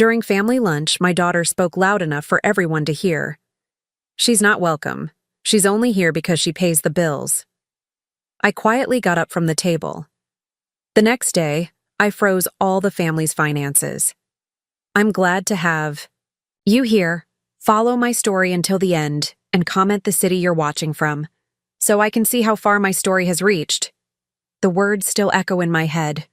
During family lunch, my daughter spoke loud enough for everyone to hear. "She's not welcome. She's only here because she pays the bills." I quietly got up from the table. The next day, I froze all the family's finances. I'm glad to have you here. Follow my story until the end and comment the city you're watching from, so I can see how far my story has reached. The words still echo in my head.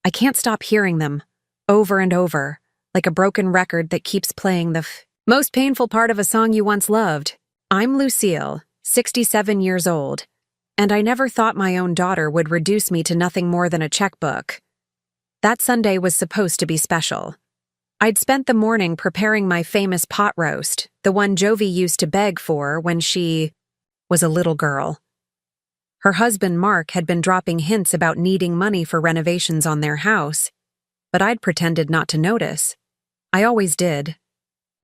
I can't stop hearing them, over and over, like a broken record that keeps playing the most painful part of a song you once loved. I'm Lucille, 67 years old, and I never thought my own daughter would reduce me to nothing more than a checkbook. That Sunday was supposed to be special. I'd spent the morning preparing my famous pot roast, the one Jovie used to beg for when she was a little girl. Her husband Mark had been dropping hints about needing money for renovations on their house, but I'd pretended not to notice. I always did.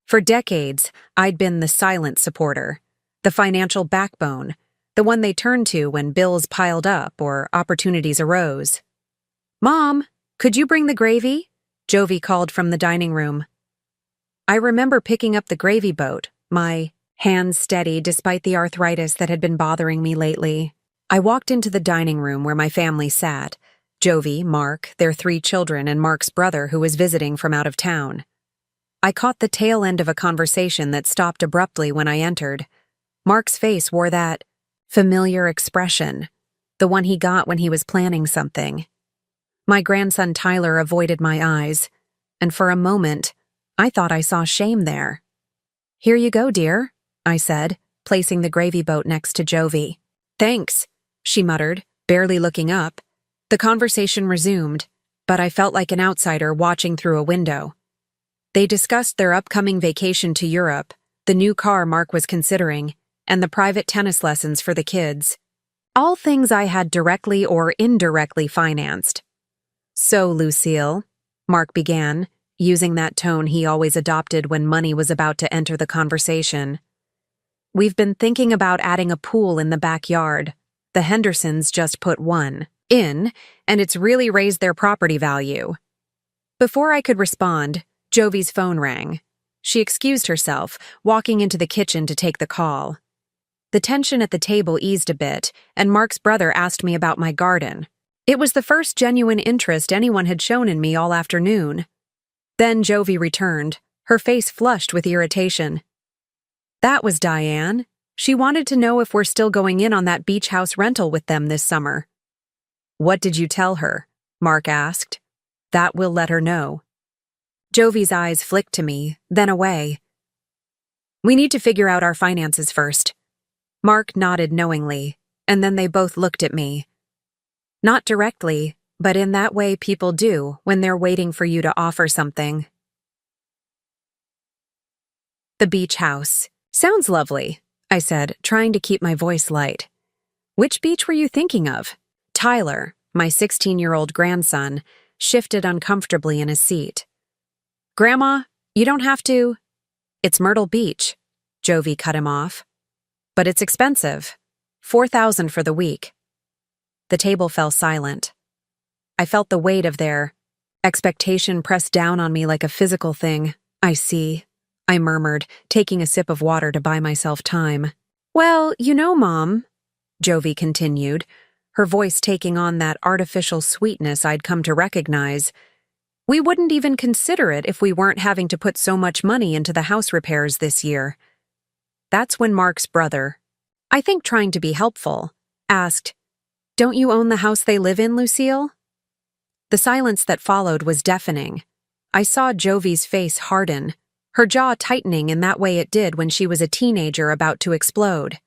For decades, I'd been the silent supporter, the financial backbone, the one they turned to when bills piled up or opportunities arose. "Mom, could you bring the gravy?" Jovie called from the dining room. I remember picking up the gravy boat, my hands steady despite the arthritis that had been bothering me lately. I walked into the dining room where my family sat, Jovie, Mark, their 3 children, and Mark's brother who was visiting from out of town. I caught the tail end of a conversation that stopped abruptly when I entered. Mark's face wore that familiar expression, the one he got when he was planning something. My grandson Tyler avoided my eyes, and for a moment, I thought I saw shame there. "Here you go, dear," I said, placing the gravy boat next to Jovie. "Thanks," she muttered, barely looking up. The conversation resumed, but I felt like an outsider watching through a window. They discussed their upcoming vacation to Europe, the new car Mark was considering, and the private tennis lessons for the kids. All things I had directly or indirectly financed. "So, Lucille," Mark began, using that tone he always adopted when money was about to enter the conversation. "We've been thinking about adding a pool in the backyard. The Hendersons just put one in, and it's really raised their property value." Before I could respond, Jovie's phone rang. She excused herself, walking into the kitchen to take the call. The tension at the table eased a bit, and Mark's brother asked me about my garden. It was the first genuine interest anyone had shown in me all afternoon. Then Jovie returned, her face flushed with irritation. "That was Diane. She wanted to know if we're still going in on that beach house rental with them this summer." "What did you tell her?" Mark asked. "That will let her know." Jovie's eyes flicked to me, then away. "We need to figure out our finances first." Mark nodded knowingly, and then they both looked at me. Not directly, but in that way people do when they're waiting for you to offer something. The beach house. "Sounds lovely," I said, trying to keep my voice light. "Which beach were you thinking of?" Tyler, my 16-year-old grandson, shifted uncomfortably in his seat. "Grandma, you don't have to." "It's Myrtle Beach," Jovie cut him off. "But it's expensive. $4,000 for the week." The table fell silent. I felt the weight of their expectation press down on me like a physical thing. "I see," I murmured, taking a sip of water to buy myself time. "Well, you know, Mom," Jovie continued, her voice taking on that artificial sweetness I'd come to recognize, "we wouldn't even consider it if we weren't having to put so much money into the house repairs this year." That's when Mark's brother, I think trying to be helpful, asked, "Don't you own the house they live in, Lucille?" The silence that followed was deafening. I saw Jovie's face harden, her jaw tightening in that way it did when she was a teenager about to explode.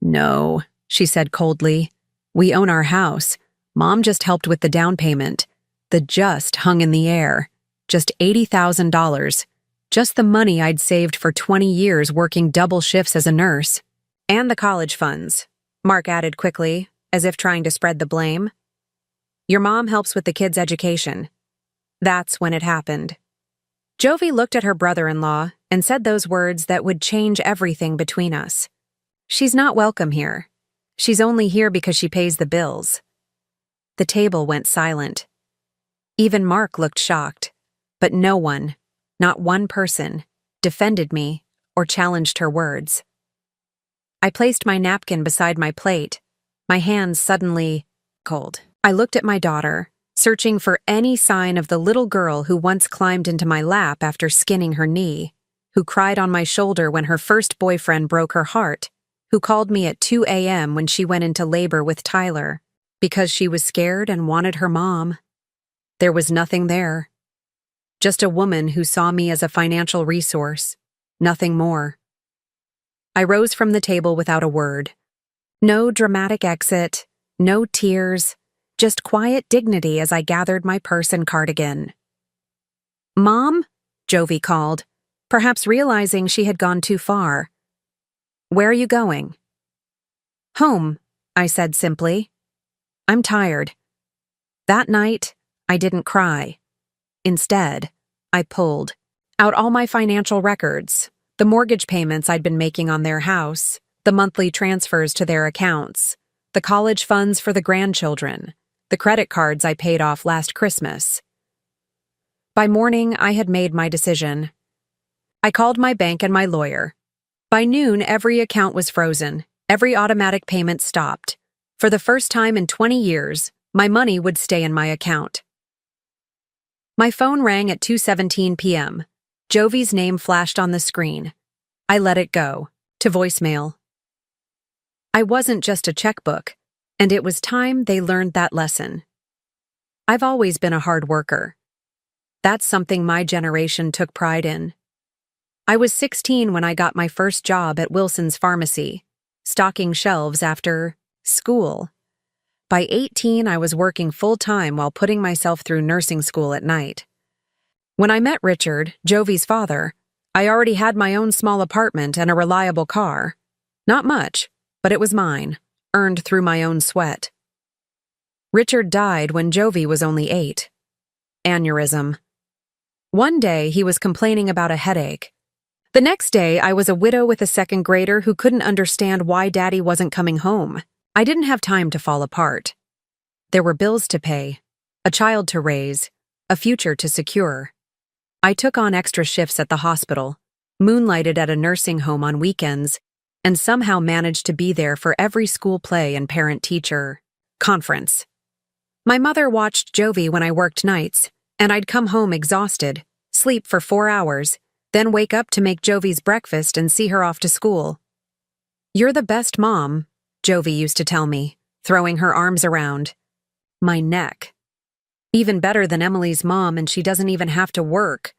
"No," she said coldly. "We own our house. Mom just helped with the down payment." The "just" hung in the air. Just $80,000. Just the money I'd saved for 20 years working double shifts as a nurse. "And the college funds," Mark added quickly, as if trying to spread the blame. "Your mom helps with the kids' education." That's when it happened. Jovie looked at her brother-in-law and said those words that would change everything between us. "She's not welcome here. She's only here because she pays the bills." The table went silent. Even Mark looked shocked, but no one, Not one person defended me or challenged her words. I placed my napkin beside my plate, my hands suddenly cold. I looked at my daughter, searching for any sign of the little girl who once climbed into my lap after skinning her knee, who cried on my shoulder when her first boyfriend broke her heart, who called me at 2 a.m. when she went into labor with Tyler, because she was scared and wanted her mom. There was nothing there. Just a woman who saw me as a financial resource, nothing more. I rose from the table without a word. No dramatic exit, no tears, just quiet dignity as I gathered my purse and cardigan. "Mom?" Jovie called, perhaps realizing she had gone too far. "Where are you going?" "Home," I said simply. "I'm tired." That night, I didn't cry. Instead, I pulled out all my financial records, the mortgage payments I'd been making on their house, the monthly transfers to their accounts, the college funds for the grandchildren, the credit cards I paid off last Christmas. By morning, I had made my decision. I called my bank and my lawyer. By noon, every account was frozen, every automatic payment stopped. For the first time in 20 years, my money would stay in my account. My phone rang at 2:17 p.m. Jovie's name flashed on the screen. I let it go, to voicemail. I wasn't just a checkbook, and it was time they learned that lesson. I've always been a hard worker. That's something my generation took pride in. I was 16 when I got my first job at Wilson's Pharmacy, stocking shelves after school. By 18, I was working full-time while putting myself through nursing school at night. When I met Richard, Jovie's father, I already had my own small apartment and a reliable car. Not much, but it was mine, earned through my own sweat. Richard died when Jovie was only 8. Aneurysm. One day, he was complaining about a headache. The next day, I was a widow with a second grader who couldn't understand why Daddy wasn't coming home. I didn't have time to fall apart. There were bills to pay, a child to raise, a future to secure. I took on extra shifts at the hospital, moonlighted at a nursing home on weekends, and somehow managed to be there for every school play and parent-teacher conference. My mother watched Jovie when I worked nights, and I'd come home exhausted, sleep for 4 hours, then wake up to make Jovie's breakfast and see her off to school. "You're the best mom," Jovie used to tell me, throwing her arms around my neck. "Even better than Emily's mom, and she doesn't even have to work."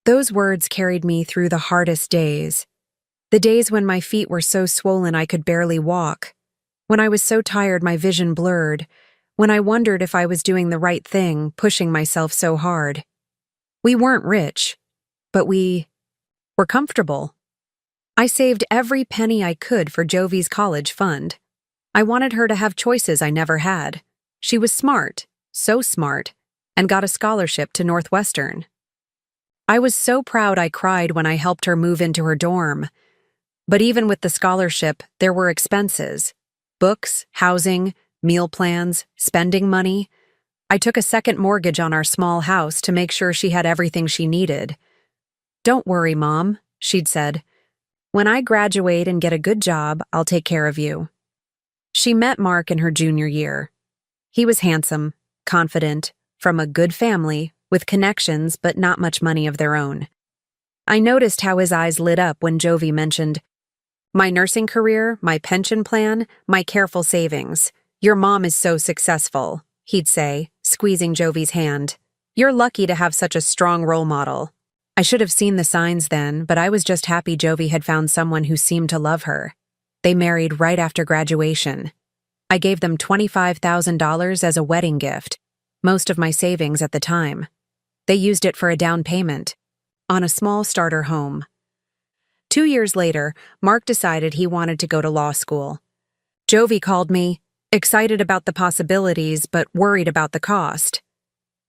Those words carried me through the hardest days. The days when my feet were so swollen I could barely walk. When I was so tired my vision blurred. When I wondered if I was doing the right thing, pushing myself so hard. We weren't rich, but we were comfortable. I saved every penny I could for Jovie's college fund. I wanted her to have choices I never had. She was smart, so smart, and got a scholarship to Northwestern. I was so proud I cried when I helped her move into her dorm. But even with the scholarship, there were expenses. Books, housing, meal plans, spending money. I took a second mortgage on our small house to make sure she had everything she needed. "Don't worry, Mom," she'd said. "When I graduate and get a good job, I'll take care of you." She met Mark in her junior year. He was handsome, confident, from a good family, with connections but not much money of their own. I noticed how his eyes lit up when Jovie mentioned, "My nursing career, my pension plan, my careful savings. Your mom is so successful," he'd say, squeezing Jovie's hand. "You're lucky to have such a strong role model." I should have seen the signs then, but I was just happy Jovie had found someone who seemed to love her. They married right after graduation. I gave them $25,000 as a wedding gift, most of my savings at the time. They used it for a down payment on a small starter home. 2 years later, Mark decided he wanted to go to law school. Jovie called me, excited about the possibilities but worried about the cost.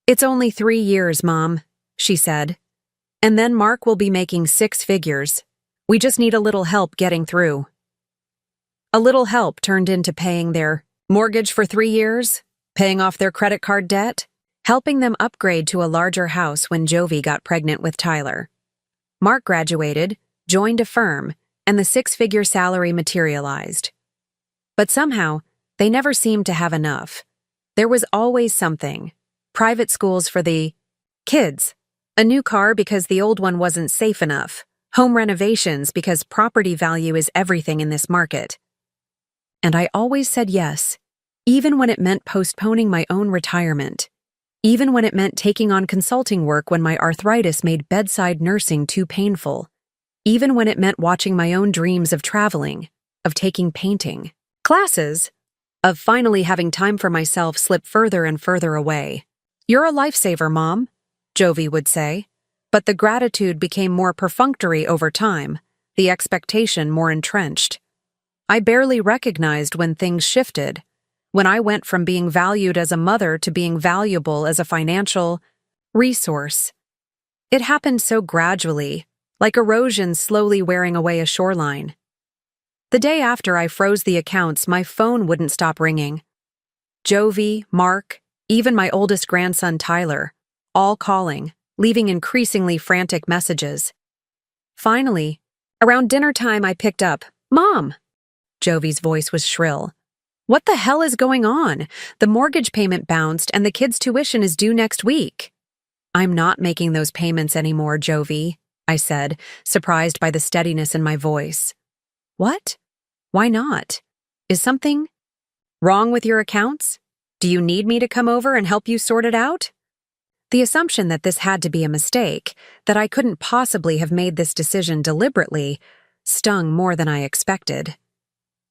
"It's only 3 years, Mom," she said. "And then Mark will be making 6 figures. We just need a little help getting through." A little help turned into paying their mortgage for 3 years, paying off their credit card debt, helping them upgrade to a larger house when Jovie got pregnant with Tyler. Mark graduated, joined a firm, and the six-figure salary materialized. But somehow, they never seemed to have enough. There was always something. Private schools for the kids, a new car because the old one wasn't safe enough, home renovations because property value is everything in this market. And I always said yes, even when it meant postponing my own retirement, even when it meant taking on consulting work when my arthritis made bedside nursing too painful, even when it meant watching my own dreams of traveling, of taking painting classes, of finally having time for myself slip further and further away. "You're a lifesaver, Mom," Jovie would say, but the gratitude became more perfunctory over time, the expectation more entrenched. I barely recognized when things shifted, when I went from being valued as a mother to being valuable as a financial resource. It happened so gradually, like erosion slowly wearing away a shoreline. The day after I froze the accounts, my phone wouldn't stop ringing. Jovie, Mark, even my oldest grandson Tyler, all calling, leaving increasingly frantic messages. Finally, around dinner time I picked up. "Mom!" Jovie's voice was shrill. "What the hell is going on? The mortgage payment bounced and the kids' tuition is due next week." "I'm not making those payments anymore, Jovie," I said, surprised by the steadiness in my voice. "What? Why not? Is something wrong with your accounts? Do you need me to come over and help you sort it out?" The assumption that this had to be a mistake, that I couldn't possibly have made this decision deliberately, stung more than I expected.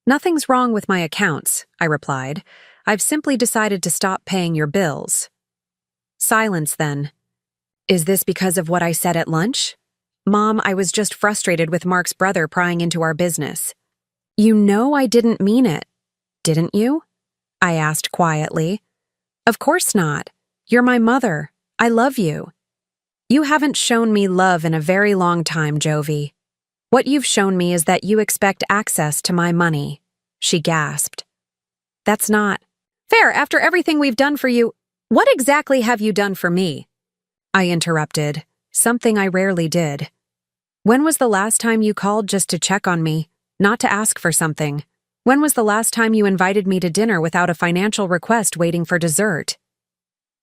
"Nothing's wrong with my accounts," I replied. "I've simply decided to stop paying your bills." Silence then. "Is this because of what I said at lunch?" "Mom, I was just frustrated with Mark's brother prying into our business." "You know I didn't mean it, didn't you?" I asked quietly. "Of course not. You're my mother. I love you." "You haven't shown me love in a very long time, Jovie. What you've shown me is that you expect access to my money," she gasped. "That's not fair after everything we've done for you." "What exactly have you done for me?" I interrupted, something I rarely did. "When was the last time you called just to check on me, not to ask for something? When was the last time you invited me to dinner without a financial request waiting for dessert?"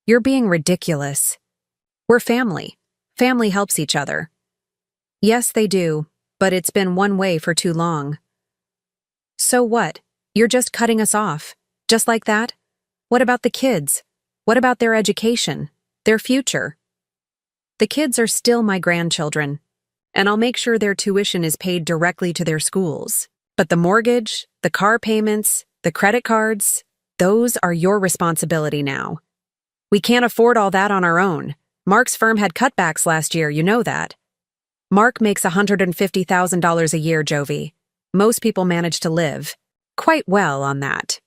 "You're being ridiculous. We're family. Family helps each other." "Yes, they do, but it's been one way for too long." "So what? You're just cutting us off? Just like that? What about the kids? What about their education? Their future?" "The kids are still my grandchildren, and I'll make sure their tuition is paid directly to their schools. But the mortgage, the car payments, the credit cards, those are your responsibility now. We can't afford all that on our own. Mark's firm had cutbacks last year, you know that." "Mark makes $150,000 a year, Jovie. Most people manage to live quite well on that.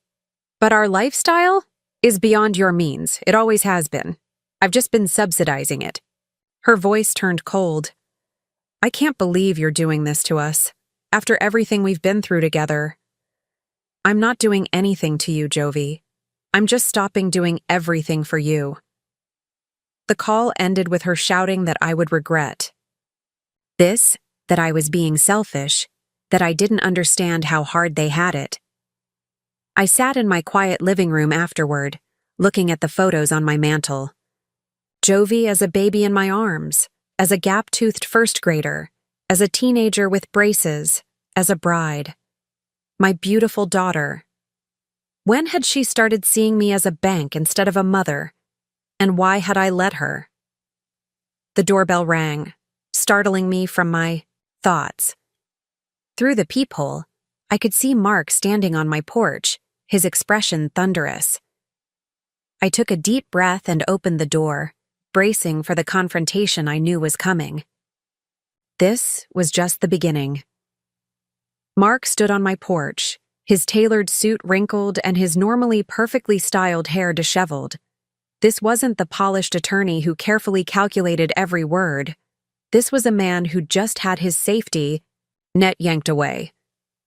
But our lifestyle is beyond your means. It always has been. I've just been subsidizing it." Her voice turned cold. "I can't believe you're doing this to us, after everything we've been through together." "I'm not doing anything to you, Jovie. I'm just stopping doing everything for you." The call ended with her shouting that I would regret this, that I was being selfish, that I didn't understand how hard they had it. I sat in my quiet living room afterward, looking at the photos on my mantel. Jovie as a baby in my arms, as a gap-toothed first grader, as a teenager with braces, as a bride. My beautiful daughter. When had she started seeing me as a bank instead of a mother? And why had I let her? The doorbell rang, startling me from my thoughts. Through the peephole, I could see Mark standing on my porch, his expression thunderous. I took a deep breath and opened the door, bracing for the confrontation I knew was coming. This was just the beginning. Mark stood on my porch, his tailored suit wrinkled and his normally perfectly styled hair disheveled. This wasn't the polished attorney who carefully calculated every word. This was a man who just had his safety net yanked away.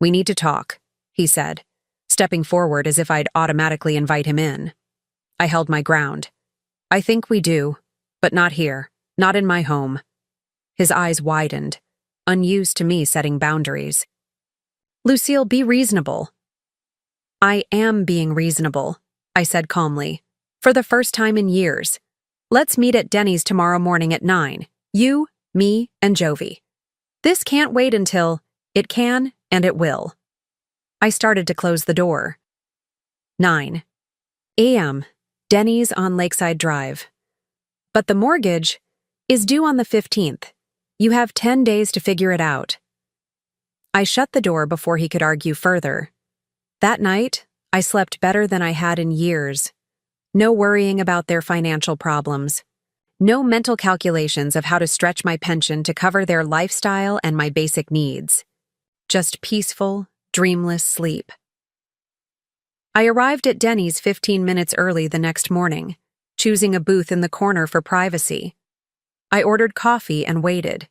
"We need to talk," he said, stepping forward as if I'd automatically invite him in. I held my ground. "I think we do, but not here, not in my home." His eyes widened, unused to me setting boundaries. Lucille, be reasonable. I am being reasonable, I said calmly, for the first time in years. Let's meet at Denny's tomorrow morning at 9. You, me, and Jovie. This can't wait until it can and it will. I started to close the door. 9 a.m. Denny's on Lakeside Drive. But the mortgage is due on the 15th. You have 10 days to figure it out. I shut the door before he could argue further. That night, I slept better than I had in years. No worrying about their financial problems. No mental calculations of how to stretch my pension to cover their lifestyle and my basic needs. Just peaceful, dreamless sleep. I arrived at Denny's 15 minutes early the next morning, choosing a booth in the corner for privacy. I ordered coffee and waited.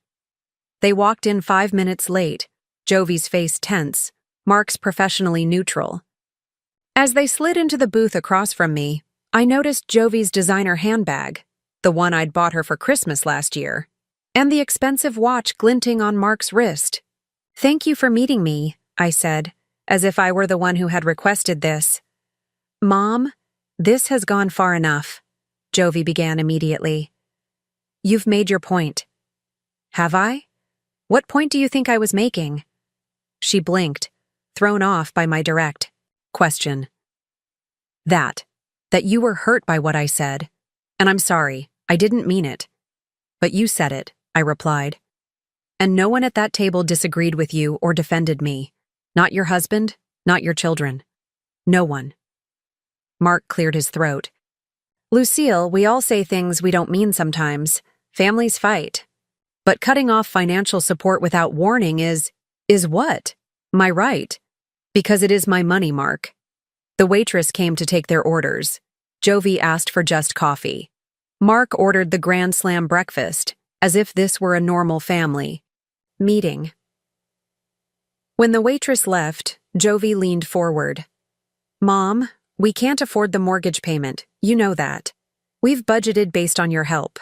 They walked in 5 minutes late, Jovie's face tense, Mark's professionally neutral. As they slid into the booth across from me, I noticed Jovie's designer handbag, the one I'd bought her for Christmas last year, and the expensive watch glinting on Mark's wrist. "Thank you for meeting me," I said, as if I were the one who had requested this. "Mom, this has gone far enough," Jovie began immediately. "You've made your point." "Have I? What point do you think I was making?" She blinked, thrown off by my direct question. That you were hurt by what I said. And I'm sorry, I didn't mean it. But you said it, I replied. And no one at that table disagreed with you or defended me. Not your husband, not your children. No one. Mark cleared his throat. "Lucille, we all say things we don't mean sometimes. Families fight. But cutting off financial support without warning is what? My right. Because it is my money, Mark." The waitress came to take their orders. Jovie asked for just coffee. Mark ordered the Grand Slam breakfast, as if this were a normal family meeting. When the waitress left, Jovie leaned forward. "Mom, we can't afford the mortgage payment, you know that. We've budgeted based on your help."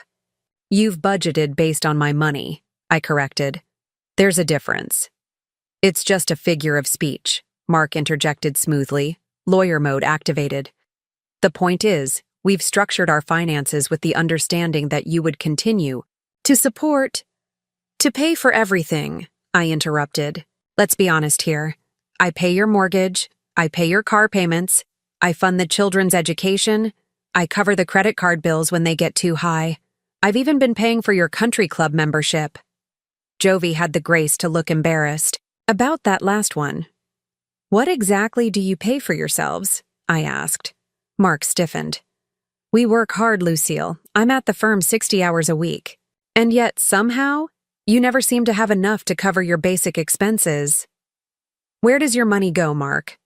"You've budgeted based on my money," I corrected. "There's a difference." "It's just a figure of speech," Mark interjected smoothly, lawyer mode activated. "The point is, we've structured our finances with the understanding that you would continue to pay for everything," I interrupted. "Let's be honest here. I pay your mortgage, I pay your car payments, I fund the children's education, I cover the credit card bills when they get too high. I've even been paying for your country club membership." Jovie had the grace to look embarrassed. "About that last one. What exactly do you pay for yourselves?" I asked. Mark stiffened. "We work hard, Lucille. I'm at the firm 60 hours a week. And yet, somehow, you never seem to have enough to cover your basic expenses." "Where does your money go, Mark?"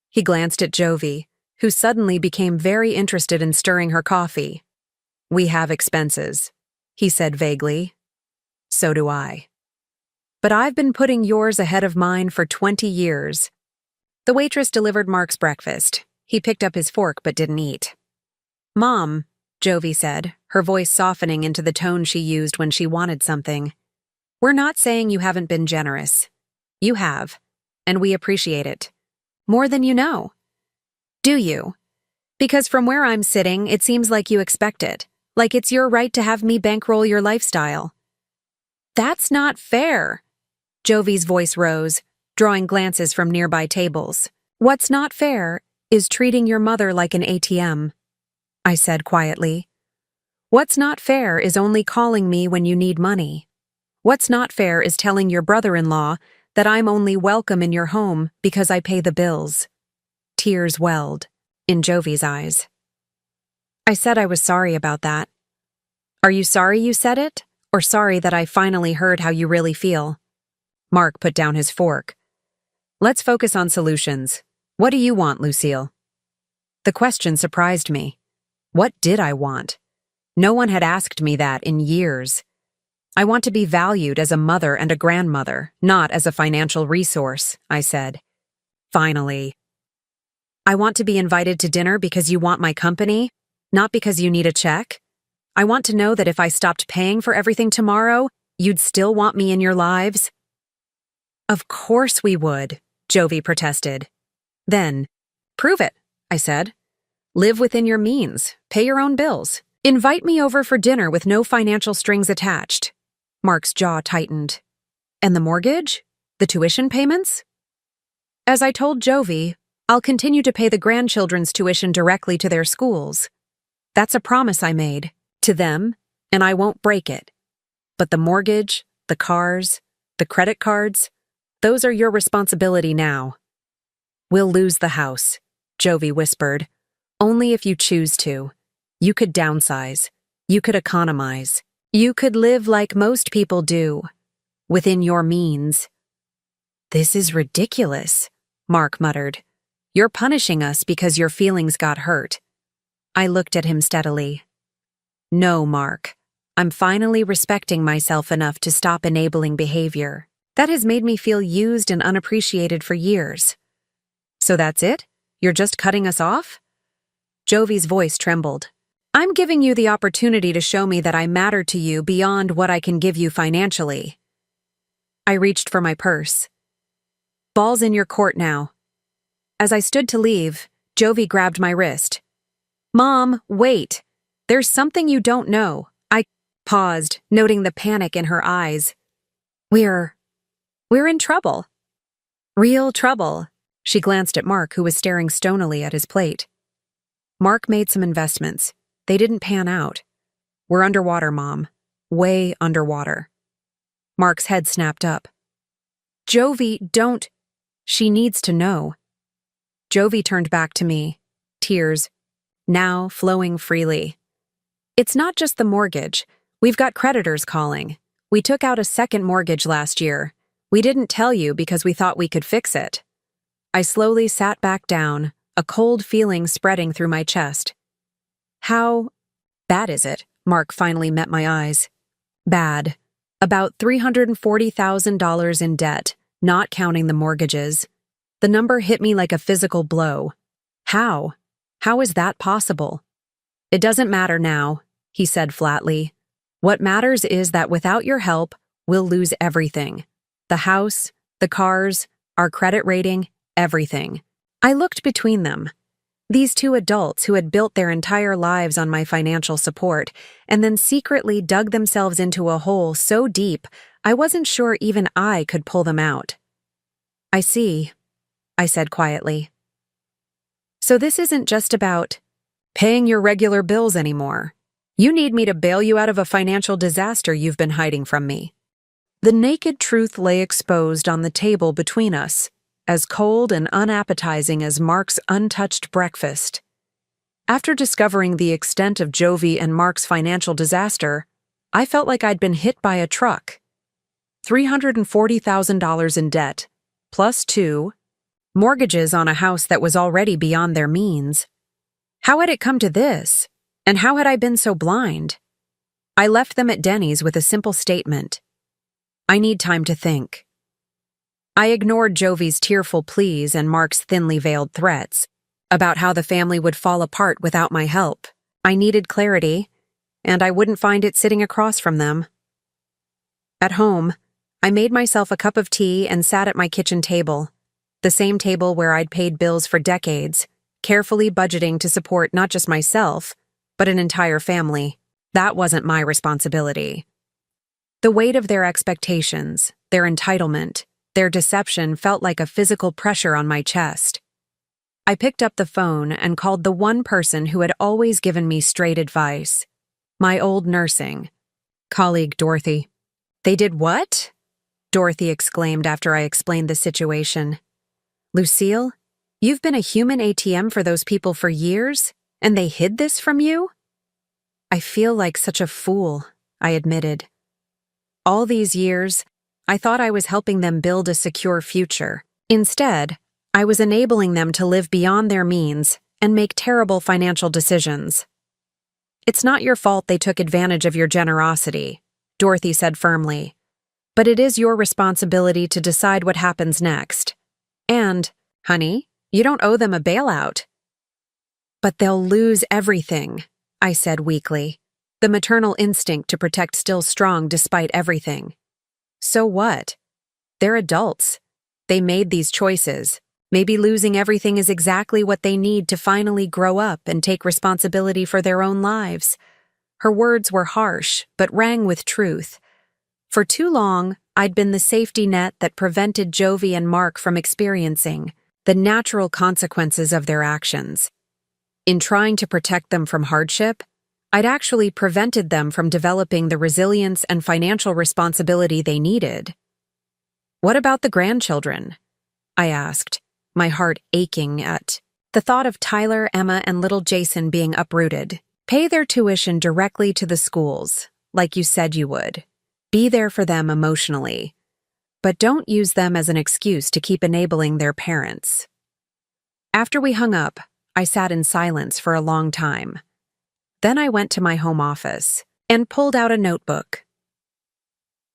He glanced at Jovie, who suddenly became very interested in stirring her coffee. "We have expenses," he said vaguely. "So do I. But I've been putting yours ahead of mine for 20 years. The waitress delivered Mark's breakfast. He picked up his fork but didn't eat. "Mom," Jovie said, her voice softening into the tone she used when she wanted something. "We're not saying you haven't been generous. You have, and we appreciate it. More than you know. Do you? Because from where I'm sitting, it seems like you expect it. Like it's your right to have me bankroll your lifestyle." "That's not fair." Jovie's voice rose, drawing glances from nearby tables. "What's not fair is treating your mother like an ATM," I said quietly. "What's not fair is only calling me when you need money. What's not fair is telling your brother-in-law that I'm only welcome in your home because I pay the bills." Tears welled in Jovie's eyes. I said I was sorry about that. "Are you sorry you said it, or sorry that I finally heard how you really feel?" Mark put down his fork. "Let's focus on solutions. What do you want, Lucille?" The question surprised me. What did I want? No one had asked me that in years. "I want to be valued as a mother and a grandmother, not as a financial resource," I said. Finally. "I want to be invited to dinner because you want my company, not because you need a check. I want to know that if I stopped paying for everything tomorrow, you'd still want me in your lives? Of course we would, Jovie protested. Then, prove it, I said. Live within your means, pay your own bills. Invite me over for dinner with no financial strings attached. Mark's jaw tightened. And the mortgage? The tuition payments? As I told Jovie, I'll continue to pay the grandchildren's tuition directly to their schools. That's a promise I made, to them, and I won't break it. But the mortgage, the cars, the credit cards, those are your responsibility now. We'll lose the house, Jovie whispered. Only if you choose to. You could downsize. You could economize. You could live like most people do, within your means. This is ridiculous, Mark muttered. You're punishing us because your feelings got hurt. I looked at him steadily. No, Mark. I'm finally respecting myself enough to stop enabling behavior. That has made me feel used and unappreciated for years. So that's it? You're just cutting us off? Jovie's voice trembled. I'm giving you the opportunity to show me that I matter to you beyond what I can give you financially. I reached for my purse. Ball's in your court now. As I stood to leave, Jovie grabbed my wrist. Mom, wait. There's something you don't know. I paused, noting the panic in her eyes. We're in trouble. Real trouble. She glanced at Mark, who was staring stonily at his plate. Mark made some investments. They didn't pan out. We're underwater, Mom. Way underwater. Mark's head snapped up. Jovie, don't. She needs to know. Jovie turned back to me, tears, now flowing freely. It's not just the mortgage. We've got creditors calling. We took out a second mortgage last year. We didn't tell you because we thought we could fix it. I slowly sat back down, a cold feeling spreading through my chest. How bad is it? Mark finally met my eyes. Bad. About $340,000 in debt, not counting the mortgages. The number hit me like a physical blow. How? How is that possible? It doesn't matter now, he said flatly. What matters is that without your help, we'll lose everything. The house, the cars, our credit rating, everything. I looked between them. These two adults who had built their entire lives on my financial support and then secretly dug themselves into a hole so deep I wasn't sure even I could pull them out. I see, I said quietly. So this isn't just about paying your regular bills anymore. You need me to bail you out of a financial disaster you've been hiding from me. The naked truth lay exposed on the table between us, as cold and unappetizing as Mark's untouched breakfast. After discovering the extent of Jovie and Mark's financial disaster, I felt like I'd been hit by a truck. $340,000 in debt, plus two mortgages on a house that was already beyond their means. How had it come to this? And how had I been so blind? I left them at Denny's with a simple statement. I need time to think. I ignored Jovie's tearful pleas and Mark's thinly veiled threats about how the family would fall apart without my help. I needed clarity, and I wouldn't find it sitting across from them. At home, I made myself a cup of tea and sat at my kitchen table, the same table where I'd paid bills for decades, carefully budgeting to support not just myself, but an entire family. That wasn't my responsibility. The weight of their expectations, their entitlement, their deception felt like a physical pressure on my chest. I picked up the phone and called the one person who had always given me straight advice. My old nursing colleague, Dorothy. They did what? Dorothy exclaimed after I explained the situation. Lucille, you've been a human ATM for those people for years, and they hid this from you? I feel like such a fool, I admitted. All these years, I thought I was helping them build a secure future. Instead, I was enabling them to live beyond their means and make terrible financial decisions. It's not your fault they took advantage of your generosity, Dorothy said firmly. But it is your responsibility to decide what happens next. And, honey, you don't owe them a bailout. But they'll lose everything, I said weakly. The maternal instinct to protect still strong despite everything. So what? They're adults. They made these choices. Maybe losing everything is exactly what they need to finally grow up and take responsibility for their own lives. Her words were harsh, but rang with truth. For too long, I'd been the safety net that prevented Jovie and Mark from experiencing the natural consequences of their actions. In trying to protect them from hardship, I'd actually prevented them from developing the resilience and financial responsibility they needed. What about the grandchildren? I asked, my heart aching at the thought of Tyler, Emma, and little Jason being uprooted. Pay their tuition directly to the schools, like you said you would. Be there for them emotionally. But don't use them as an excuse to keep enabling their parents. After we hung up, I sat in silence for a long time. Then I went to my home office and pulled out a notebook.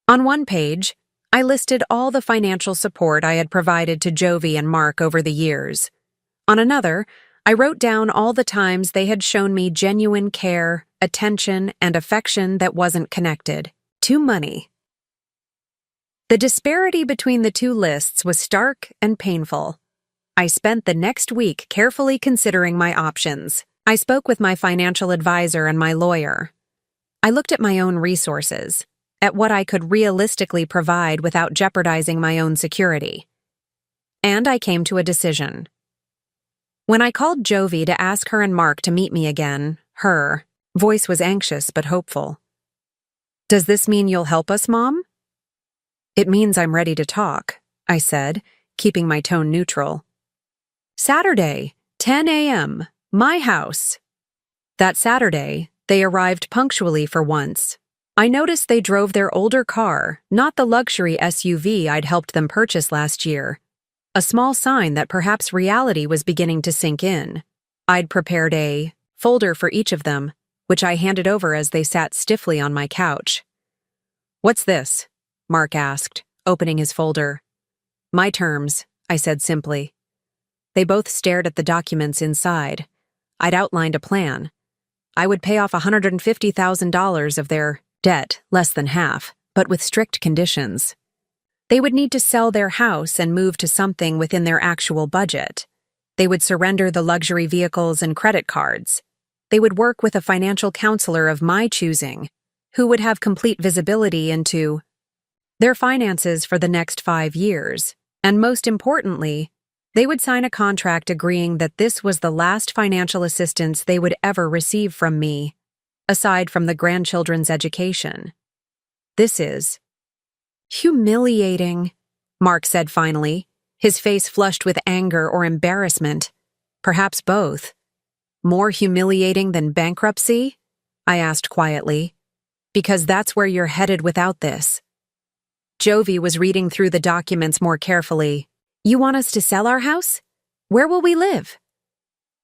On one page, I listed all the financial support I had provided to Jovie and Mark over the years. On another, I wrote down all the times they had shown me genuine care, attention, and affection that wasn't connected to money. The disparity between the two lists was stark and painful. I spent the next week carefully considering my options. I spoke with my financial advisor and my lawyer. I looked at my own resources, at what I could realistically provide without jeopardizing my own security. And I came to a decision. When I called Jovie to ask her and Mark to meet me again, her voice was anxious but hopeful. "Does this mean you'll help us, Mom?" "It means I'm ready to talk," I said, keeping my tone neutral. "Saturday, 10 a.m., my house." That Saturday, they arrived punctually for once. I noticed they drove their older car, not the luxury SUV I'd helped them purchase last year. A small sign that perhaps reality was beginning to sink in. I'd prepared a folder for each of them, which I handed over as they sat stiffly on my couch. "What's this?" Mark asked, opening his folder. "My terms," I said simply. They both stared at the documents inside. I'd outlined a plan. I would pay off $150,000 of their debt, less than half, but with strict conditions. They would need to sell their house and move to something within their actual budget. They would surrender the luxury vehicles and credit cards. They would work with a financial counselor of my choosing, who would have complete visibility into their finances for the next 5 years. And most importantly, they would sign a contract agreeing that this was the last financial assistance they would ever receive from me, aside from the grandchildren's education. "This is humiliating," Mark said finally, his face flushed with anger or embarrassment, perhaps both. "More humiliating than bankruptcy?" I asked quietly. "Because that's where you're headed without this." Jovie was reading through the documents more carefully. "You want us to sell our house? Where will we live?"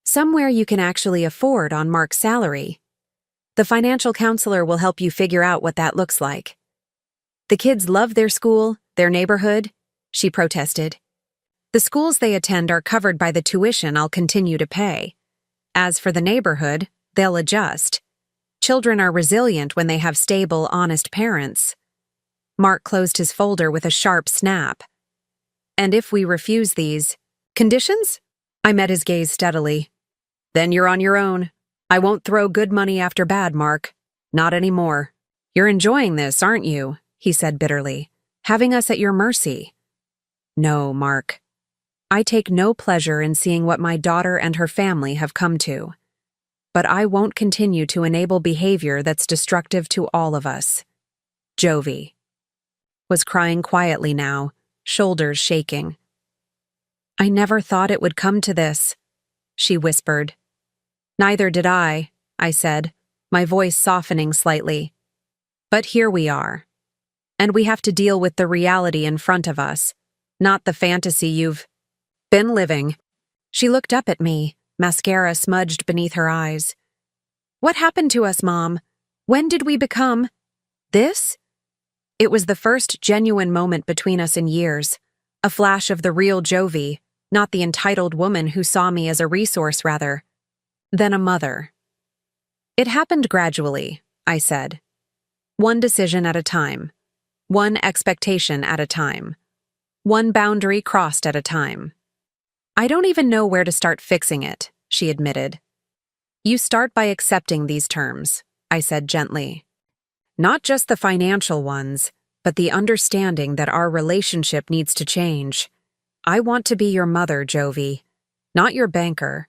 "Somewhere you can actually afford on Mark's salary. The financial counselor will help you figure out what that looks like." "The kids love their school, their neighborhood," she protested. "The schools they attend are covered by the tuition I'll continue to pay. As for the neighborhood, they'll adjust. Children are resilient when they have stable, honest parents." Mark closed his folder with a sharp snap. "And if we refuse these conditions?" I met his gaze steadily. "Then you're on your own. I won't throw good money after bad, Mark. Not anymore. You're enjoying this, aren't you?" he said bitterly. "Having us at your mercy." "No, Mark. I take no pleasure in seeing what my daughter and her family have come to. But I won't continue to enable behavior that's destructive to all of us." Jovie was crying quietly now, shoulders shaking. "I never thought it would come to this," she whispered. "Neither did I said, my voice softening slightly. "But here we are. And we have to deal with the reality in front of us, not the fantasy you've been living." She looked up at me, mascara smudged beneath her eyes. "What happened to us, Mom? When did we become this?" It was the first genuine moment between us in years, a flash of the real Jovie, not the entitled woman who saw me as a resource rather than a mother. It happened gradually, I said. One decision at a time. One expectation at a time. One boundary crossed at a time. I don't even know where to start fixing it, she admitted. You start by accepting these terms, I said gently. Not just the financial ones, but the understanding that our relationship needs to change. I want to be your mother, Jovie, not your banker.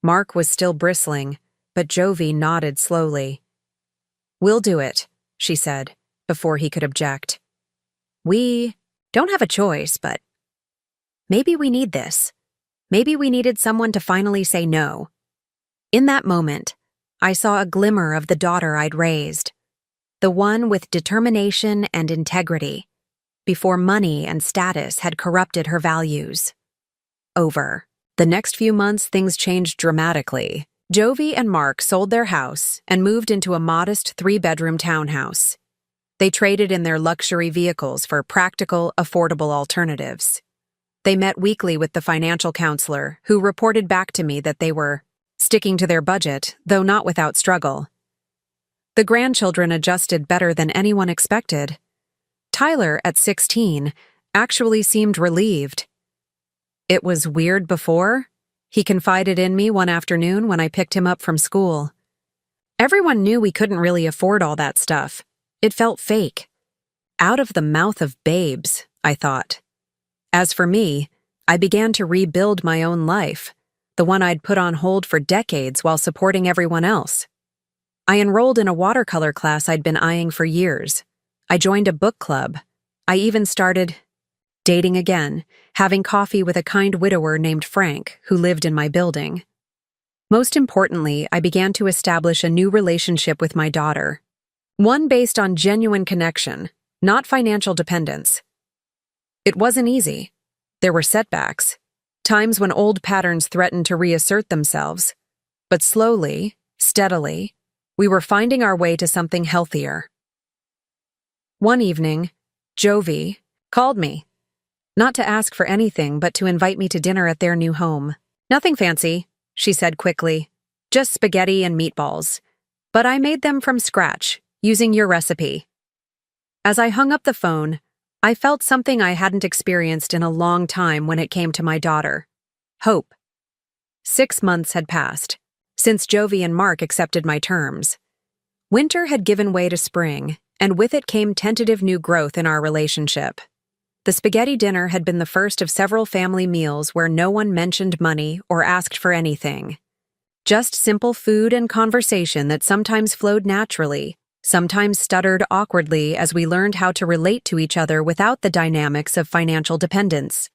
Mark was still bristling, but Jovie nodded slowly. We'll do it, she said, before he could object. We don't have a choice, but maybe we need this. Maybe we needed someone to finally say no. In that moment, I saw a glimmer of the daughter I'd raised. The one with determination and integrity, before money and status had corrupted her values. Over the next few months, things changed dramatically. Jovie and Mark sold their house and moved into a modest 3-bedroom townhouse. They traded in their luxury vehicles for practical, affordable alternatives. They met weekly with the financial counselor, who reported back to me that they were sticking to their budget, though not without struggle. The grandchildren adjusted better than anyone expected. Tyler, at 16, actually seemed relieved. It was weird before, he confided in me one afternoon when I picked him up from school. Everyone knew we couldn't really afford all that stuff. It felt fake. Out of the mouth of babes, I thought. As for me, I began to rebuild my own life, the one I'd put on hold for decades while supporting everyone else. I enrolled in a watercolor class I'd been eyeing for years. I joined a book club. I even started dating again, having coffee with a kind widower named Frank, who lived in my building. Most importantly, I began to establish a new relationship with my daughter. One based on genuine connection, not financial dependence. It wasn't easy. There were setbacks, times when old patterns threatened to reassert themselves. But slowly, steadily, we were finding our way to something healthier. One evening, Jovie called me, not to ask for anything but to invite me to dinner at their new home. Nothing fancy, she said quickly, just spaghetti and meatballs. But I made them from scratch, using your recipe. As I hung up the phone, I felt something I hadn't experienced in a long time when it came to my daughter. Hope. 6 months had passed since Jovie and Mark accepted my terms. Winter had given way to spring, and with it came tentative new growth in our relationship. The spaghetti dinner had been the first of several family meals where no one mentioned money or asked for anything. Just simple food and conversation that sometimes flowed naturally, sometimes stuttered awkwardly as we learned how to relate to each other without the dynamics of financial dependence.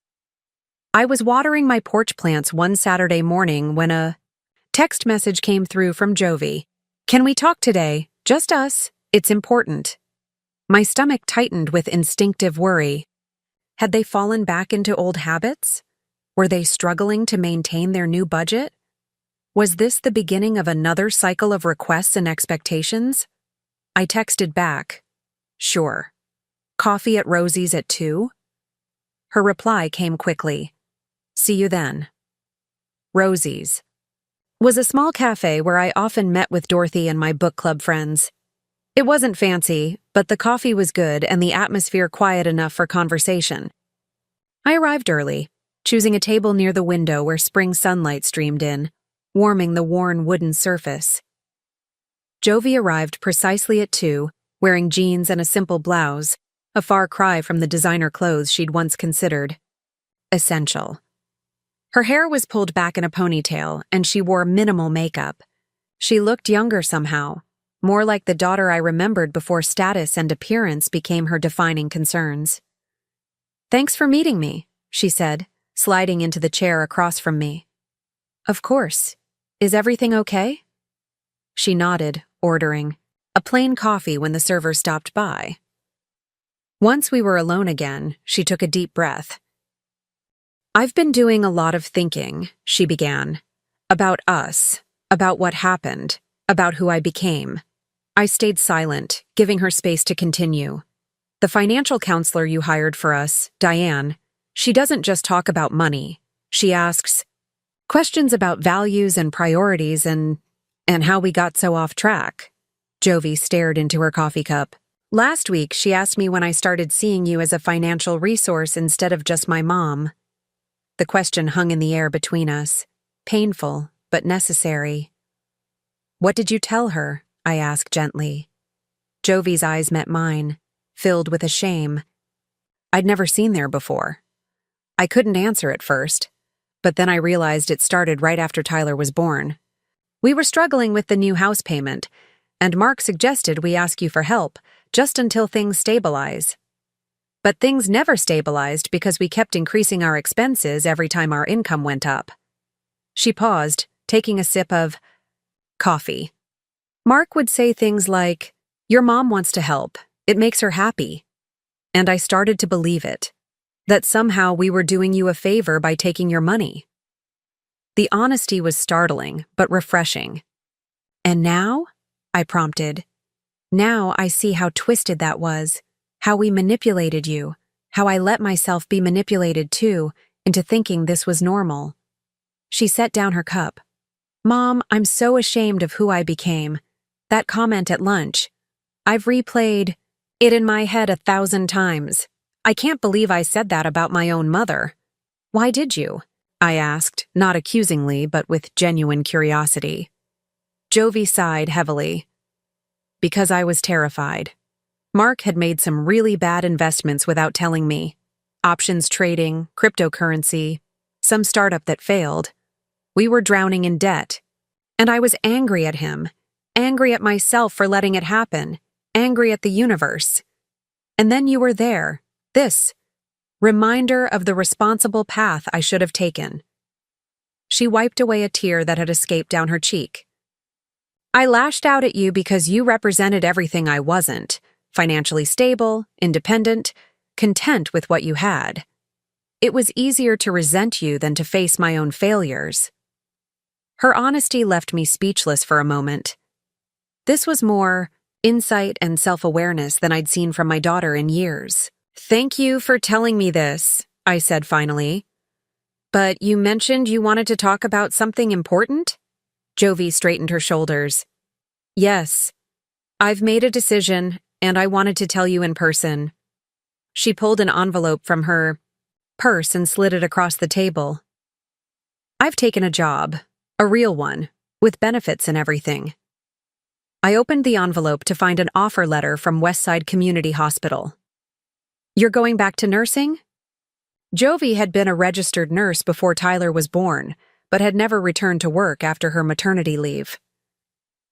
I was watering my porch plants one Saturday morning when a text message came through from Jovie. Can we talk today? Just us. It's important. My stomach tightened with instinctive worry. Had they fallen back into old habits? Were they struggling to maintain their new budget? Was this the beginning of another cycle of requests and expectations? I texted back, sure. Coffee at Rosie's at 2? Her reply came quickly. See you then. Rosie's was a small cafe where I often met with Dorothy and my book club friends. It wasn't fancy, but the coffee was good and the atmosphere quiet enough for conversation. I arrived early, choosing a table near the window where spring sunlight streamed in, warming the worn wooden surface. Jovie arrived precisely at 2, wearing jeans and a simple blouse, a far cry from the designer clothes she'd once considered essential. Her hair was pulled back in a ponytail, and she wore minimal makeup. She looked younger somehow, more like the daughter I remembered before status and appearance became her defining concerns. Thanks for meeting me, she said, sliding into the chair across from me. Of course. Is everything okay? She nodded, ordering a plain coffee when the server stopped by. Once we were alone again, she took a deep breath. I've been doing a lot of thinking, she began, about us, about what happened, about who I became. I stayed silent, giving her space to continue. The financial counselor you hired for us, Diane, she doesn't just talk about money. She asks questions about values and priorities and how we got so off track. Jovie stared into her coffee cup. Last week, she asked me when I started seeing you as a financial resource instead of just my mom. The question hung in the air between us, painful but necessary. What did you tell her? I asked gently. Jovie's eyes met mine, filled with a shame I'd never seen there before. I couldn't answer at first, but then I realized it started right after Tyler was born. We were struggling with the new house payment, and Mark suggested we ask you for help, just until things stabilize. But things never stabilized because we kept increasing our expenses every time our income went up. She paused, taking a sip of coffee. Mark would say things like, "Your mom wants to help. It makes her happy." And I started to believe it, that somehow we were doing you a favor by taking your money. The honesty was startling, but refreshing. "And now?" I prompted. "Now I see how twisted that was, how we manipulated you, how I let myself be manipulated too, into thinking this was normal." She set down her cup. "Mom, I'm so ashamed of who I became. That comment at lunch. I've replayed it in my head 1,000 times. I can't believe I said that about my own mother." "Why did you?" I asked, not accusingly, but with genuine curiosity. Jovie sighed heavily. "Because I was terrified. Mark had made some really bad investments without telling me. Options trading, cryptocurrency, some startup that failed. We were drowning in debt. And I was angry at him, angry at myself for letting it happen, angry at the universe. And then you were there, this reminder of the responsible path I should have taken." She wiped away a tear that had escaped down her cheek. "I lashed out at you because you represented everything I wasn't, financially stable, independent, content with what you had. It was easier to resent you than to face my own failures." Her honesty left me speechless for a moment. This was more insight and self-awareness than I'd seen from my daughter in years. "Thank you for telling me this," I said finally. "But you mentioned you wanted to talk about something important?" Jovie straightened her shoulders. "Yes. I've made a decision, and I wanted to tell you in person." She pulled an envelope from her purse and slid it across the table. "I've taken a job, a real one, with benefits and everything." I opened the envelope to find an offer letter from Westside Community Hospital. "You're going back to nursing?" Jovie had been a registered nurse before Tyler was born, but had never returned to work after her maternity leave.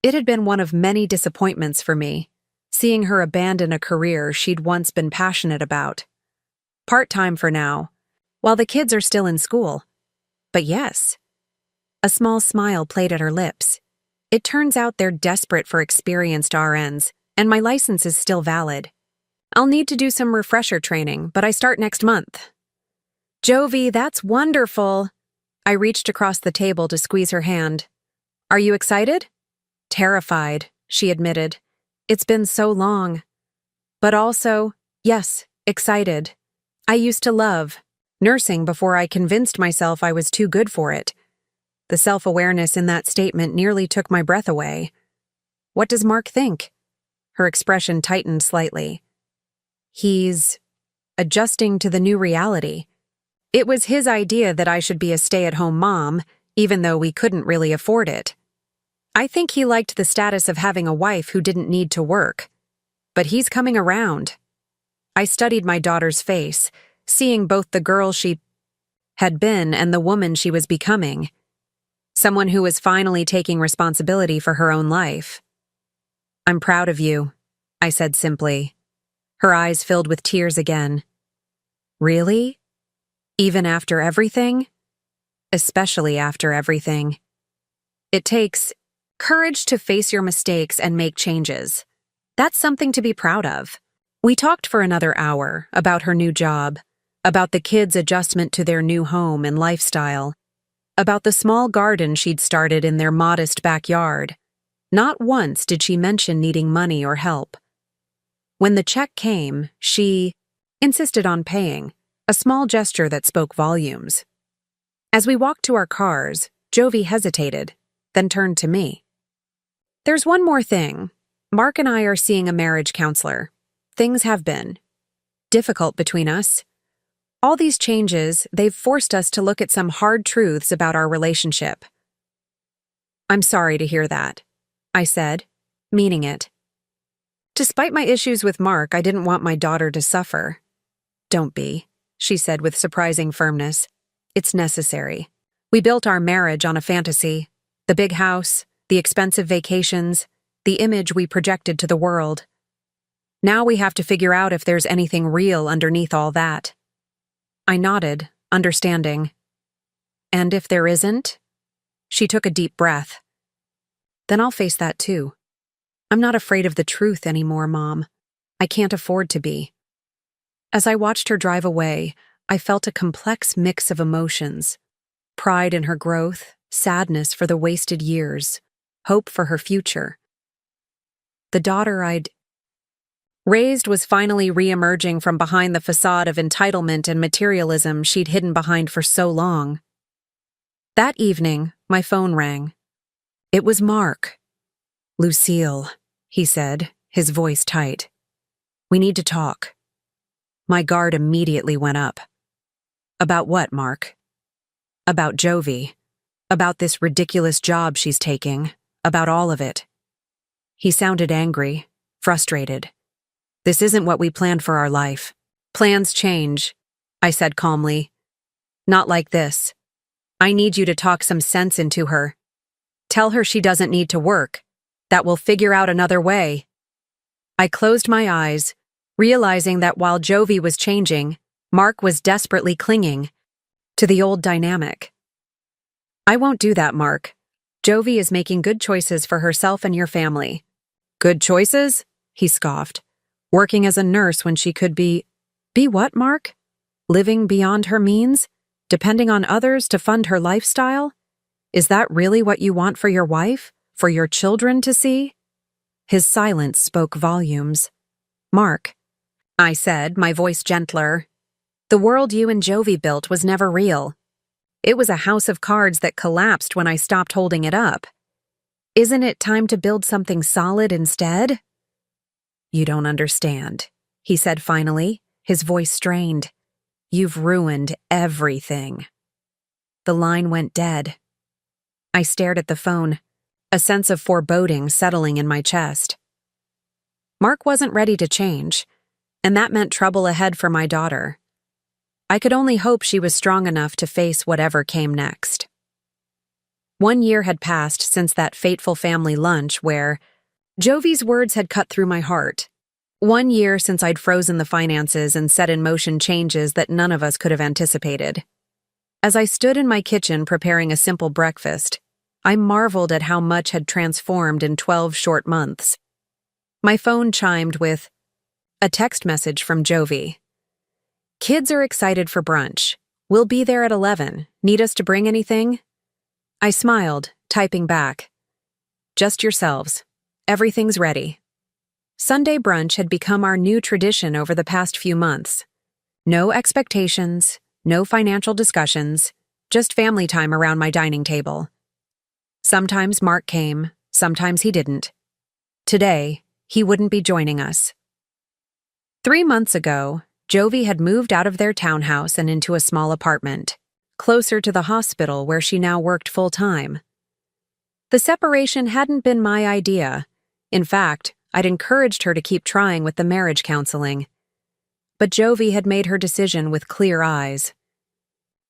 It had been one of many disappointments for me, seeing her abandon a career she'd once been passionate about. Part-time for now, while the kids are still in school. But yes. A small smile played at her lips. "It turns out they're desperate for experienced RNs, and my license is still valid. I'll need to do some refresher training, but I start next month." "Jovie, that's wonderful." I reached across the table to squeeze her hand. "Are you excited?" "Terrified," she admitted. "It's been so long." But also, yes, excited. I used to love nursing before I convinced myself I was too good for it. The self-awareness in that statement nearly took my breath away. "What does Mark think?" Her expression tightened slightly. "He's adjusting to the new reality. It was his idea that I should be a stay-at-home mom, even though we couldn't really afford it. I think he liked the status of having a wife who didn't need to work. But he's coming around." I studied my daughter's face, seeing both the girl she had been and the woman she was becoming. Someone who was finally taking responsibility for her own life. "I'm proud of you," I said simply. Her eyes filled with tears again. "Really? Even after everything?" "Especially after everything. It takes courage to face your mistakes and make changes. That's something to be proud of." We talked for another hour about her new job, about the kids' adjustment to their new home and lifestyle, about the small garden she'd started in their modest backyard. Not once did she mention needing money or help. When the check came, she insisted on paying, a small gesture that spoke volumes. As we walked to our cars, Jovie hesitated, then turned to me. "There's one more thing. Mark and I are seeing a marriage counselor. Things have been difficult between us. All these changes, they've forced us to look at some hard truths about our relationship. I'm sorry to hear that, I said, meaning it. Despite my issues with Mark, I didn't want my daughter to suffer. Don't be, she said with surprising firmness. It's necessary. We built our marriage on a fantasy. The big house, the expensive vacations, the image we projected to the world. Now we have to figure out if there's anything real underneath all that. I nodded, understanding. And if there isn't? She took a deep breath. Then I'll face that too. I'm not afraid of the truth anymore, Mom. I can't afford to be. As I watched her drive away, I felt a complex mix of emotions. Pride in her growth, sadness for the wasted years, hope for her future. The daughter I'd raised was finally re-emerging from behind the facade of entitlement and materialism she'd hidden behind for so long. That evening, my phone rang. It was Mark. "Lucille," he said, his voice tight. "We need to talk." My guard immediately went up. "About what, Mark?" "About Jovie. About this ridiculous job she's taking. About all of it." He sounded angry, frustrated. "This isn't what we planned for our life. Plans change," I said calmly. "Not like this. I need you to talk some sense into her. Tell her she doesn't need to work, that we'll figure out another way." I closed my eyes, realizing that while Jovie was changing, Mark was desperately clinging to the old dynamic. "I won't do that, Mark. Jovie is making good choices for herself and your family." "Good choices?" he scoffed. "Working as a nurse when she could be what, Mark? Living beyond her means? Depending on others to fund her lifestyle? Is that really what you want for your wife? For your children to see?" His silence spoke volumes. "Mark," I said, my voice gentler, "the world you and Jovie built was never real. It was a house of cards that collapsed when I stopped holding it up. Isn't it time to build something solid instead?" "You don't understand," he said finally, his voice strained. "You've ruined everything." The line went dead. I stared at the phone, a sense of foreboding settling in my chest. Mark wasn't ready to change, and that meant trouble ahead for my daughter. I could only hope she was strong enough to face whatever came next. 1 year had passed since that fateful family lunch where Jovie's words had cut through my heart. 1 year since I'd frozen the finances and set in motion changes that none of us could have anticipated. As I stood in my kitchen preparing a simple breakfast, I marveled at how much had transformed in 12 short months. My phone chimed with a text message from Jovie. "Kids are excited for brunch. We'll be there at 11. Need us to bring anything?" I smiled, typing back. "Just yourselves. Everything's ready." Sunday brunch had become our new tradition over the past few months. No expectations, no financial discussions, just family time around my dining table. Sometimes Mark came, sometimes he didn't. Today, he wouldn't be joining us. 3 months ago, Jovie had moved out of their townhouse and into a small apartment, closer to the hospital where she now worked full-time. The separation hadn't been my idea. In fact, I'd encouraged her to keep trying with the marriage counseling. But Jovie had made her decision with clear eyes.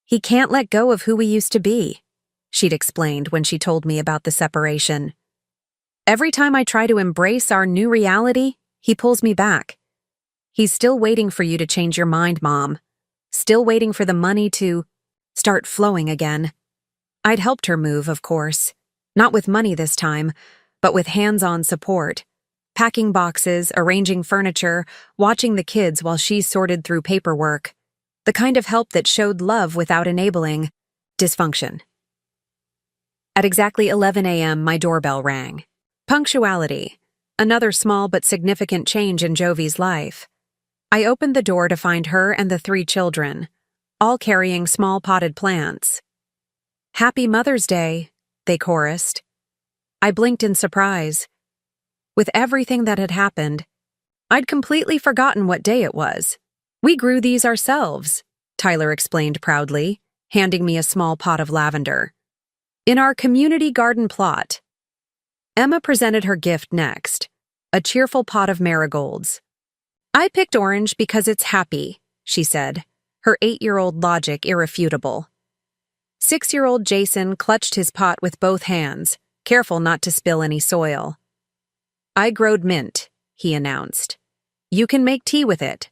"He can't let go of who we used to be," she'd explained when she told me about the separation. "Every time I try to embrace our new reality, he pulls me back. He's still waiting for you to change your mind, Mom. Still waiting for the money to start flowing again." I'd helped her move, of course. Not with money this time, but with hands-on support. Packing boxes, arranging furniture, watching the kids while she sorted through paperwork. The kind of help that showed love without enabling dysfunction. At exactly 11 a.m., my doorbell rang. Punctuality. Another small but significant change in Jovie's life. I opened the door to find her and the 3 children, all carrying small potted plants. "Happy Mother's Day," they chorused. I blinked in surprise. With everything that had happened, I'd completely forgotten what day it was. We grew these ourselves, Tyler explained proudly, handing me a small pot of lavender. In our community garden plot. Emma presented her gift next, a cheerful pot of marigolds. I picked orange because it's happy, she said, her 8-year-old logic irrefutable. 6-year-old Jason clutched his pot with both hands, careful not to spill any soil. I growed mint, he announced. You can make tea with it.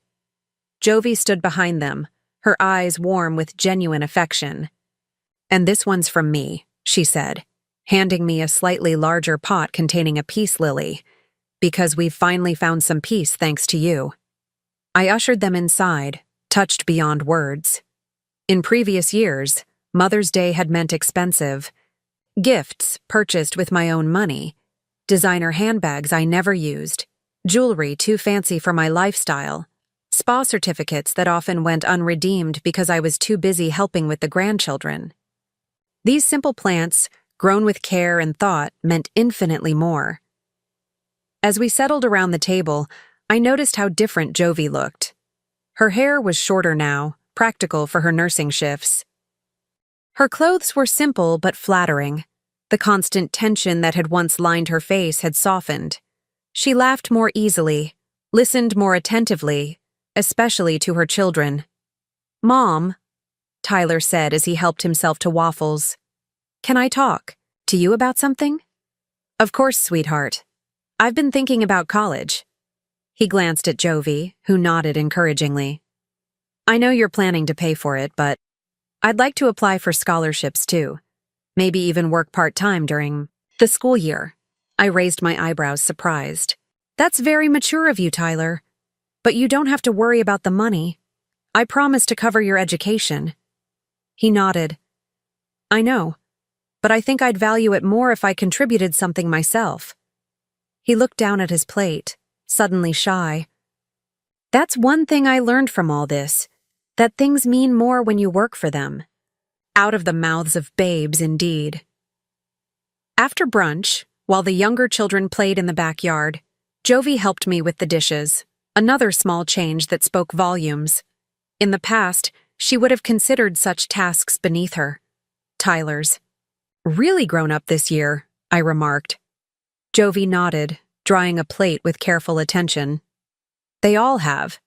Jovie stood behind them, her eyes warm with genuine affection. And this one's from me, she said, handing me a slightly larger pot containing a peace lily, because we've finally found some peace thanks to you. I ushered them inside, touched beyond words. In previous years, Mother's Day had meant expensive gifts purchased with my own money, designer handbags I never used, jewelry too fancy for my lifestyle, spa certificates that often went unredeemed because I was too busy helping with the grandchildren. These simple plants, grown with care and thought, meant infinitely more. As we settled around the table, I noticed how different Jovie looked. Her hair was shorter now, practical for her nursing shifts. Her clothes were simple but flattering. The constant tension that had once lined her face had softened. She laughed more easily, listened more attentively, especially to her children. Mom, Tyler said as he helped himself to waffles. Can I talk to you about something? Of course, sweetheart. I've been thinking about college. He glanced at Jovie, who nodded encouragingly. I know you're planning to pay for it, but I'd like to apply for scholarships too. Maybe even work part-time during the school year. I raised my eyebrows, surprised. That's very mature of you, Tyler. But you don't have to worry about the money. I promise to cover your education. He nodded. I know, but I think I'd value it more if I contributed something myself. He looked down at his plate, suddenly shy. That's one thing I learned from all this, that things mean more when you work for them. Out of the mouths of babes, indeed. After brunch, while the younger children played in the backyard, Jovie helped me with the dishes, another small change that spoke volumes. In the past, she would have considered such tasks beneath her. Tyler's. Really grown up this year, I remarked. Jovie nodded, drying a plate with careful attention. They all have.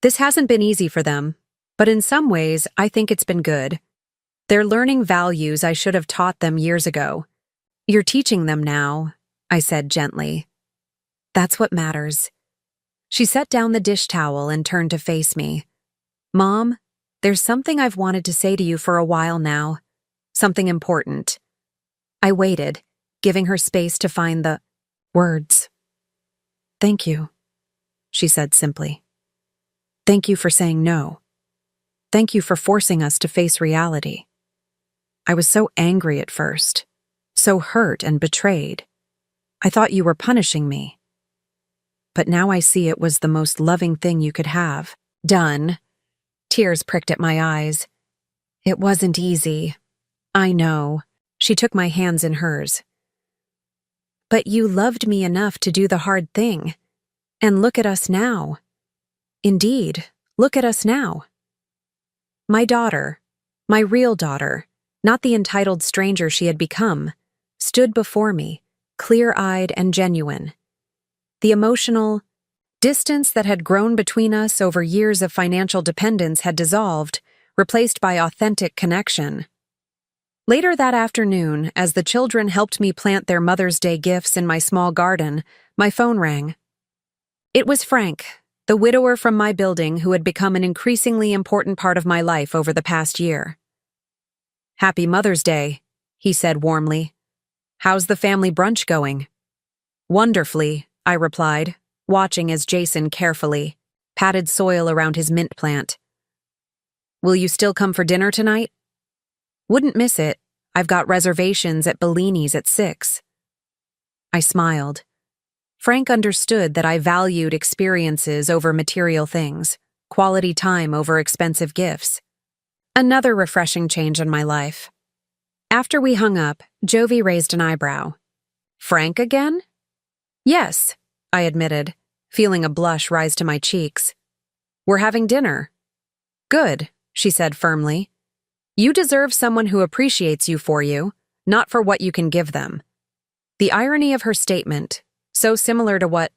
This hasn't been easy for them, but in some ways, I think it's been good. They're learning values I should have taught them years ago. You're teaching them now, I said gently. That's what matters. She set down the dish towel and turned to face me. Mom, there's something I've wanted to say to you for a while now. Something important. I waited, giving her space to find the words. Thank you, she said simply. Thank you for saying no. Thank you for forcing us to face reality. I was so angry at first, so hurt and betrayed. I thought you were punishing me. But now I see it was the most loving thing you could have done. Tears pricked at my eyes. It wasn't easy. I know. She took my hands in hers. But you loved me enough to do the hard thing. And look at us now. Indeed, look at us now. My daughter, my real daughter, not the entitled stranger she had become, stood before me, clear-eyed and genuine. The emotional distance that had grown between us over years of financial dependence had dissolved, replaced by authentic connection. Later that afternoon, as the children helped me plant their Mother's Day gifts in my small garden, my phone rang. It was Frank, the widower from my building who had become an increasingly important part of my life over the past year. Happy Mother's Day, he said warmly. How's the family brunch going? Wonderfully, I replied, watching as Jason carefully patted soil around his mint plant. Will you still come for dinner tonight? Wouldn't miss it. I've got reservations at Bellini's at 6. I smiled. Frank understood that I valued experiences over material things, quality time over expensive gifts. Another refreshing change in my life. After we hung up, Jovie raised an eyebrow. Frank again? Yes, I admitted, feeling a blush rise to my cheeks. We're having dinner. Good, she said firmly. You deserve someone who appreciates you for you, not for what you can give them. The irony of her statement, so similar to what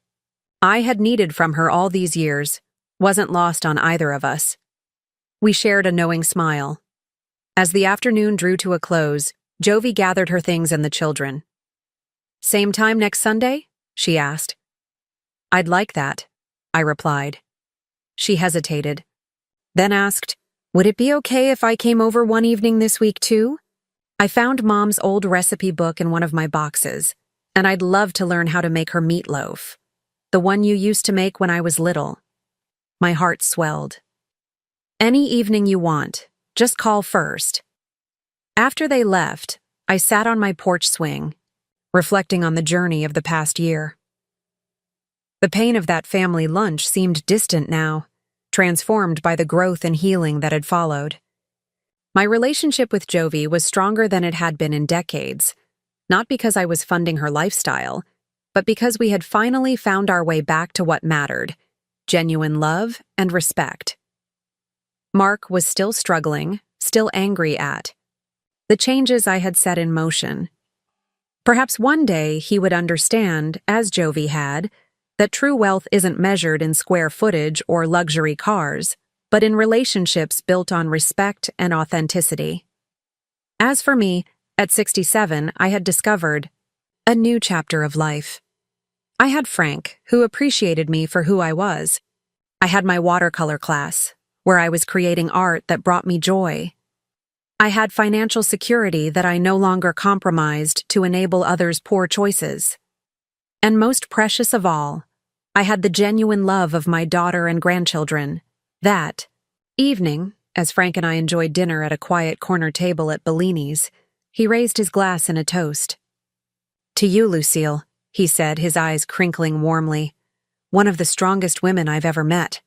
I had needed from her all these years, wasn't lost on either of us. We shared a knowing smile. As the afternoon drew to a close, Jovie gathered her things and the children. Same time next Sunday? She asked. I'd like that, I replied. She hesitated, then asked, would it be okay if I came over one evening this week too? I found Mom's old recipe book in one of my boxes, and I'd love to learn how to make her meatloaf, the one you used to make when I was little. My heart swelled. Any evening you want, just call first. After they left, I sat on my porch swing, reflecting on the journey of the past year. The pain of that family lunch seemed distant now, transformed by the growth and healing that had followed. My relationship with Jovie was stronger than it had been in decades, not because I was funding her lifestyle, but because we had finally found our way back to what mattered: genuine love and respect. Mark was still struggling, still angry at the changes I had set in motion. Perhaps one day he would understand, as Jovie had, that true wealth isn't measured in square footage or luxury cars, but in relationships built on respect and authenticity. As for me, at 67, I had discovered a new chapter of life. I had Frank, who appreciated me for who I was. I had my watercolor class, where I was creating art that brought me joy. I had financial security that I no longer compromised to enable others' poor choices. And most precious of all, I had the genuine love of my daughter and grandchildren. That evening, as Frank and I enjoyed dinner at a quiet corner table at Bellini's, he raised his glass in a toast. To you, Lucille, he said, his eyes crinkling warmly, one of the strongest women I've ever met.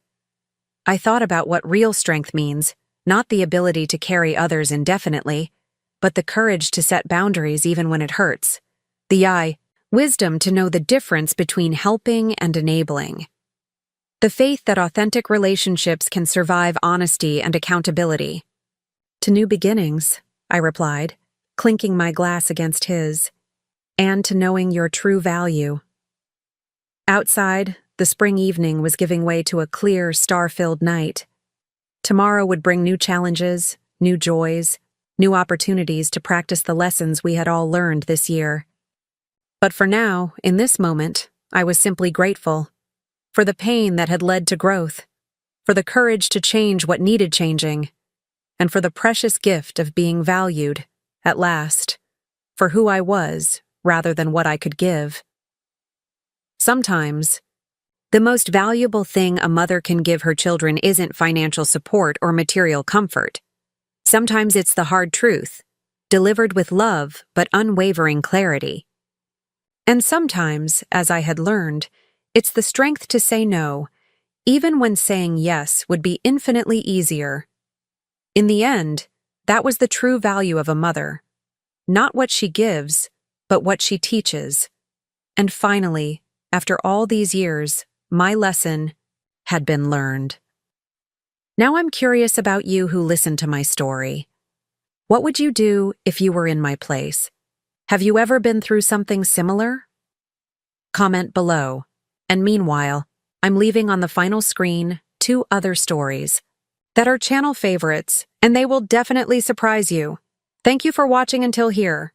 I thought about what real strength means, not the ability to carry others indefinitely, but the courage to set boundaries even when it hurts. The wisdom to know the difference between helping and enabling. The faith that authentic relationships can survive honesty and accountability. To new beginnings, I replied, clinking my glass against his, and to knowing your true value. Outside, the spring evening was giving way to a clear, star-filled night. Tomorrow would bring new challenges, new joys, new opportunities to practice the lessons we had all learned this year. But for now, in this moment, I was simply grateful for the pain that had led to growth, for the courage to change what needed changing, and for the precious gift of being valued, at last, for who I was rather than what I could give. Sometimes, the most valuable thing a mother can give her children isn't financial support or material comfort. Sometimes it's the hard truth, delivered with love but unwavering clarity. And sometimes, as I had learned, it's the strength to say no, even when saying yes would be infinitely easier. In the end, that was the true value of a mother. Not what she gives, but what she teaches. And finally, after all these years, my lesson had been learned. Now I'm curious about you who listened to my story. What would you do if you were in my place? Have you ever been through something similar? Comment below. And meanwhile, I'm leaving on the final screen 2 other stories that are channel favorites, and they will definitely surprise you. Thank you for watching until here.